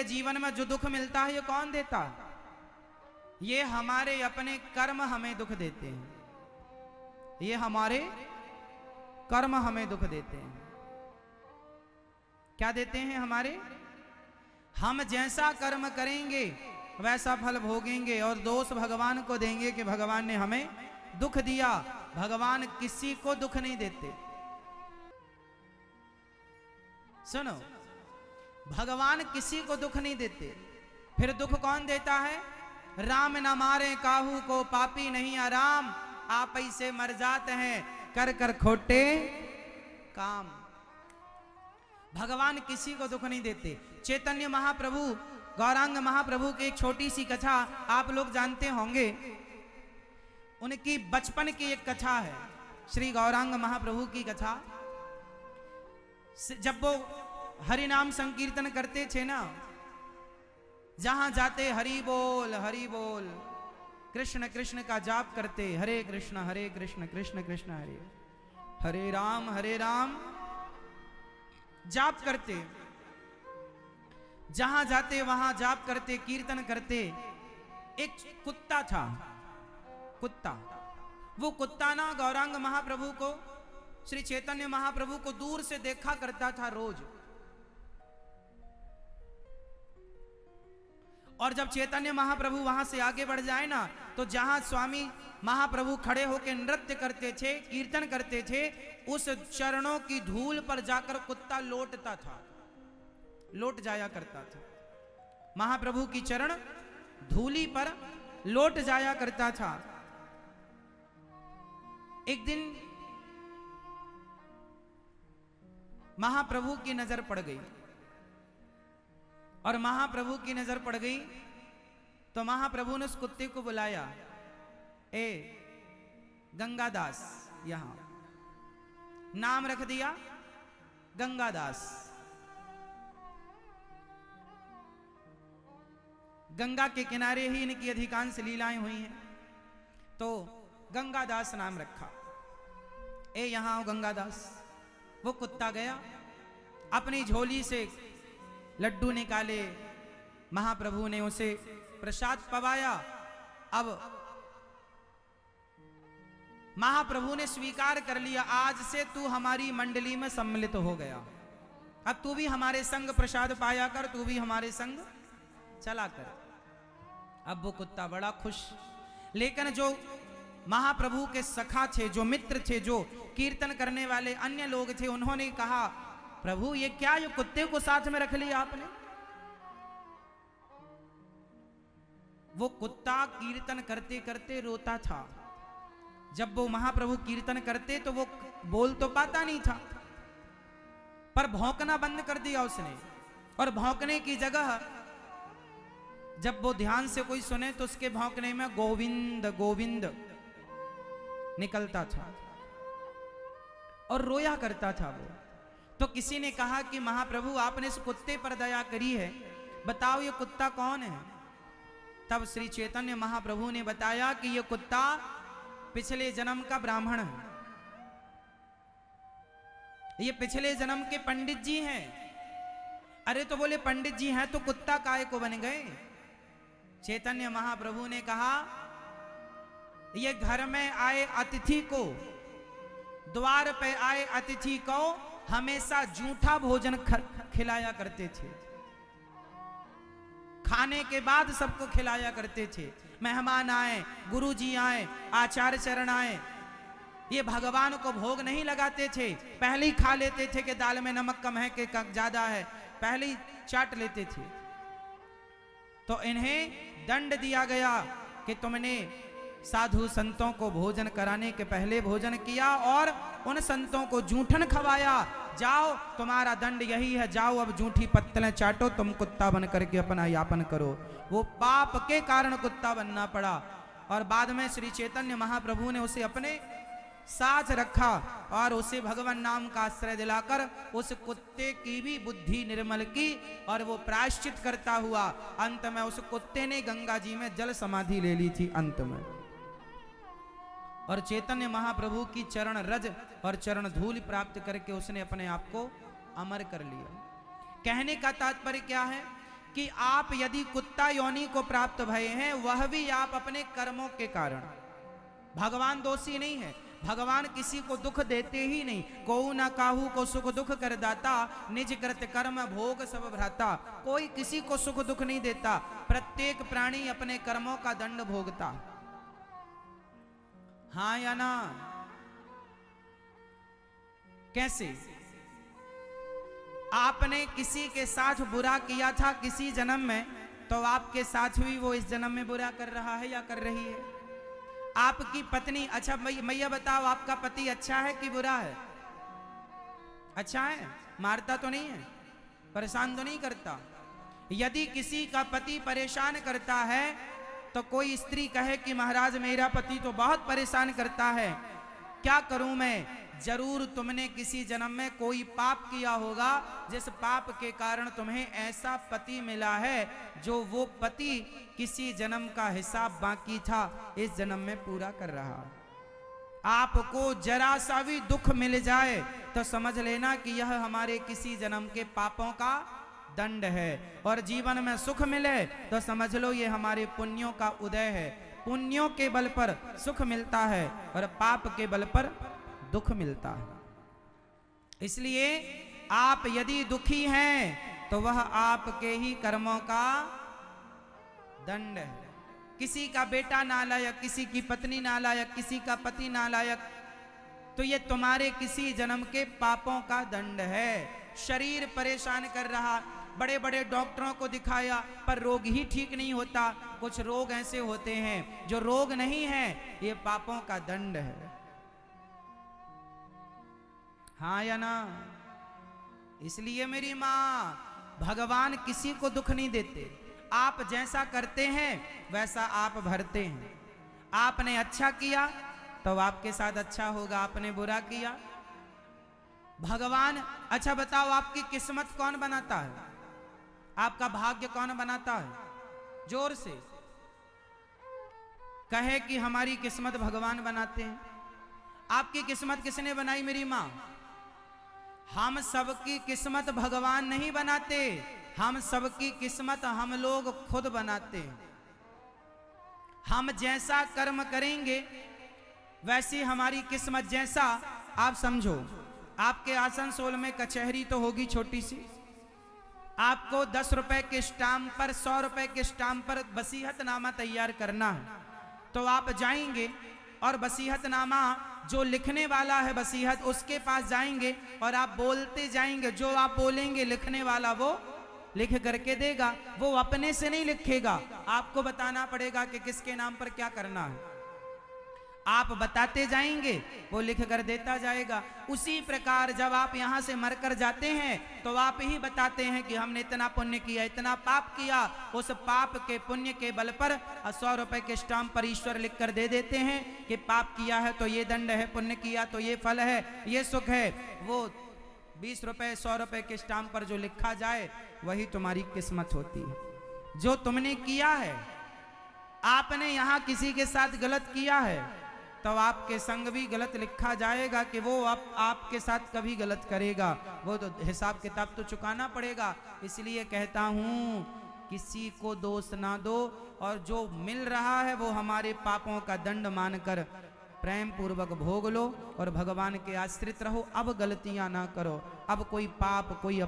लिए जीवन में जो दुख मिलता है ये कौन देता है? ये हमारे अपने कर्म हमें दुख देते हैं, ये हमारे कर्म हमें दुख देते हैं। क्या देते हैं हमारे? हम जैसा कर्म करेंगे वैसा फल भोगेंगे, और दोष भगवान को देंगे कि भगवान ने हमें दुख दिया। भगवान किसी को दुख नहीं देते। सुनो, भगवान किसी को दुख नहीं देते। फिर दुख कौन देता है? राम न मारे काहू को, पापी नहीं आराम, आप ही से मर जाते हैं कर कर खोटे काम। भगवान किसी को दुख नहीं देते। चैतन्य महाप्रभु, गौरांग महाप्रभु की एक छोटी सी कथा आप लोग जानते होंगे। उनकी बचपन की एक कथा है, श्री गौरांग महाप्रभु की कथा। जब वो हरि नाम संकीर्तन करते थे ना, जहां जाते हरि बोल कृष्ण कृष्ण का जाप करते, हरे कृष्ण कृष्ण कृष्ण हरे हरे राम जाप करते। जहां जाते वहां जाप करते, कीर्तन करते। एक कुत्ता था, कुत्ता। वो कुत्ता ना गौरांग महाप्रभु को, श्री चैतन्य महाप्रभु को दूर से देखा करता था रोज। और जब चैतन्य महाप्रभु वहां से आगे बढ़ जाए ना, तो जहां स्वामी महाप्रभु खड़े होकर नृत्य करते थे, कीर्तन करते थे, उस चरणों की धूल पर जाकर कुत्ता लौटता था, लौट जाया करता था। महाप्रभु की चरण धूली पर लौट जाया करता था। एक दिन महाप्रभु की नजर पड़ गई, और महाप्रभु की नजर पड़ गई तो महाप्रभु ने उस कुत्ते को बुलाया, ए गंगादास, यहां नाम रख दिया गंगादास। गंगा के किनारे ही इनकी अधिकांश लीलाएं हुई हैं, तो गंगादास नाम रखा। ए यहां आओ गंगादास। वो कुत्ता गया, अपनी झोली से लड्डू निकाले, महाप्रभु ने उसे प्रसाद पवाया। अब महाप्रभु ने स्वीकार कर लिया, आज से तू हमारी मंडली में सम्मिलित हो गया, अब तू भी हमारे संग प्रसाद पाया कर, तू भी हमारे संग चला कर। अब वो कुत्ता बड़ा खुश। लेकिन जो महाप्रभु के सखा थे, जो मित्र थे, जो कीर्तन करने वाले अन्य लोग थे, उन्होंने कहा, प्रभु ये क्या, ये कुत्ते को साथ में रख लिया आपने? वो कुत्ता कीर्तन करते करते रोता था। जब वो महाप्रभु कीर्तन करते तो वो बोल तो पाता नहीं था, पर भौंकना बंद कर दिया उसने। और भौंकने की जगह जब वो ध्यान से कोई सुने तो उसके भौंकने में गोविंद गोविंद निकलता था, और रोया करता था वो। तो किसी ने कहा कि महाप्रभु आपने इस कुत्ते पर दया करी है, बताओ ये कुत्ता कौन है? तब श्री चैतन्य महाप्रभु ने बताया कि ये कुत्ता पिछले जन्म का ब्राह्मण है, ये पिछले जन्म के पंडित जी हैं। अरे तो बोले पंडित जी हैं तो कुत्ता काय को बन गए? चैतन्य महाप्रभु ने कहा, ये घर में आए अतिथि को, द्वार पे आए अतिथि को हमेशा जूठा भोजन खिलाया करते थे, खाने के बाद सबको खिलाया करते थे। मेहमान आए, गुरुजी आए, आचार्य चरण आए, ये भगवान को भोग नहीं लगाते थे, पहले ही खा लेते थे कि दाल में नमक कम है कि ज्यादा है, पहले ही चाट लेते थे। तो इन्हें दंड दिया गया कि तुमने साधु संतों को भोजन कराने के पहले भोजन किया और उन संतों को जूठन खवाया। जाओ, तुम्हारा दंड यही है, जाओ अब जूठी पत्तलें चाटो, तुम कुत्ता बन करके अपना यापन करो। वो पाप के कारण कुत्ता बनना पड़ा। और बाद में श्री चैतन्य महाप्रभु ने उसे अपने साथ रखा और उसे भगवान नाम का आश्रय दिलाकर उस कुत्ते की भी बुद्धि निर्मल की, और वो प्रायश्चित करता हुआ अंत में उस कुत्ते ने गंगा जी में जल समाधि ले ली थी अंत में। और चैतन्य महाप्रभु की चरण रज और चरण धूल प्राप्त करके उसने अपने आप को अमर कर लिया। कहने का तात्पर्य क्या है कि आप यदि कुत्ता योनि को प्राप्त भये हैं, वह भी आप अपने कर्मों के कारण। भगवान दोषी नहीं है, भगवान किसी को दुख देते ही नहीं। कोऊ ना काहू को सुख दुख कर दाता, निज कृत कर्म भोग सब भ्राता। कोई किसी को सुख दुख नहीं देता, प्रत्येक प्राणी अपने कर्मों का दंड भोगता। हाँ या ना? कैसे? आपने किसी के साथ बुरा किया था किसी जन्म में, तो आपके साथ भी वो इस जन्म में बुरा कर रहा है या कर रही है? आपकी पत्नी, अच्छा मैया बताओ, आपका पति अच्छा है कि बुरा है? अच्छा है, मारता तो नहीं है, परेशान तो नहीं करता। यदि किसी का पति परेशान करता है तो कोई स्त्री कहे कि महाराज मेरा पति तो बहुत परेशान करता है, क्या करूं मैं? जरूर तुमने किसी जन्म में कोई पाप किया होगा, जिस पाप के कारण तुम्हें ऐसा पति मिला है जो वो पति किसी जन्म का हिसाब बाकी था इस जन्म में पूरा कर रहा। आपको जरा सा भी दुख मिल जाए तो समझ लेना कि यह हमारे किसी जन्म के पापों का दंड है, और जीवन में सुख मिले तो समझ लो ये हमारे पुण्यों का उदय है। पुण्यों के बल पर सुख मिलता है और पाप के बल पर दुख मिलता है। इसलिए आप यदि दुखी हैं तो वह आपके ही कर्मों का दंड है। किसी का बेटा नालायक, किसी की पत्नी नालायक, किसी का पति नालायक, तो ये तुम्हारे किसी जन्म के पापों का दंड है। शरीर परेशान कर रहा, बड़े बड़े डॉक्टरों को दिखाया पर रोग ही ठीक नहीं होता। कुछ रोग ऐसे होते हैं जो रोग नहीं है, ये पापों का दंड है। हाँ या ना? इसलिए मेरी माँ, भगवान किसी को दुख नहीं देते। आप जैसा करते हैं वैसा आप भरते हैं। आपने अच्छा किया तो आपके साथ अच्छा होगा, आपने बुरा किया। भगवान, अच्छा बताओ, आपकी किस्मत कौन बनाता है? आपका भाग्य कौन बनाता है? जोर से कहे कि हमारी किस्मत भगवान बनाते हैं। आपकी किस्मत किसने बनाई मेरी माँ? हम सबकी किस्मत भगवान नहीं बनाते, हम सबकी किस्मत हम लोग खुद बनाते हैं। हम जैसा कर्म करेंगे वैसी हमारी किस्मत। जैसा आप समझो, आपके आसनसोल में कचहरी तो होगी छोटी सी, आपको 10 रुपए के स्टाम्प पर, 100 रुपए के स्टाम्प पर वसीयतनामा तैयार करना है। तो आप जाएंगे और वसीयतनामा जो लिखने वाला है वसीयत, उसके पास जाएंगे और आप बोलते जाएंगे। जो आप बोलेंगे लिखने वाला वो लिख करके देगा। वो अपने से नहीं लिखेगा, आपको बताना पड़ेगा कि किसके नाम पर क्या करना है। आप बताते जाएंगे, वो लिख कर देता जाएगा। उसी प्रकार जब आप यहां से मरकर जाते हैं तो आप ही बताते हैं कि हमने इतना पुण्य किया, इतना पाप किया। उस पाप के पुण्य के बल पर 100 रुपए के स्टाम्प पर ईश्वर लिख कर दे देते हैं कि पाप किया है तो ये दंड है, पुण्य किया तो ये फल है, ये सुख है। वो 20 रुपए 100 रुपए के स्टाम्प पर जो लिखा जाए वही तुम्हारी किस्मत होती है। जो तुमने किया है, आपने यहां किसी के साथ गलत किया है तो आपके संग भी गलत लिखा जाएगा कि वो आपके साथ कभी गलत करेगा। वो तो हिसाब किताब तो चुकाना पड़ेगा। इसलिए कहता हूं, किसी को दोष ना दो, और जो मिल रहा है वो हमारे पापों का दंड मानकर प्रेम पूर्वक भोग लो और भगवान के आश्रित रहो। अब गलतियां ना करो, अब कोई पाप, कोई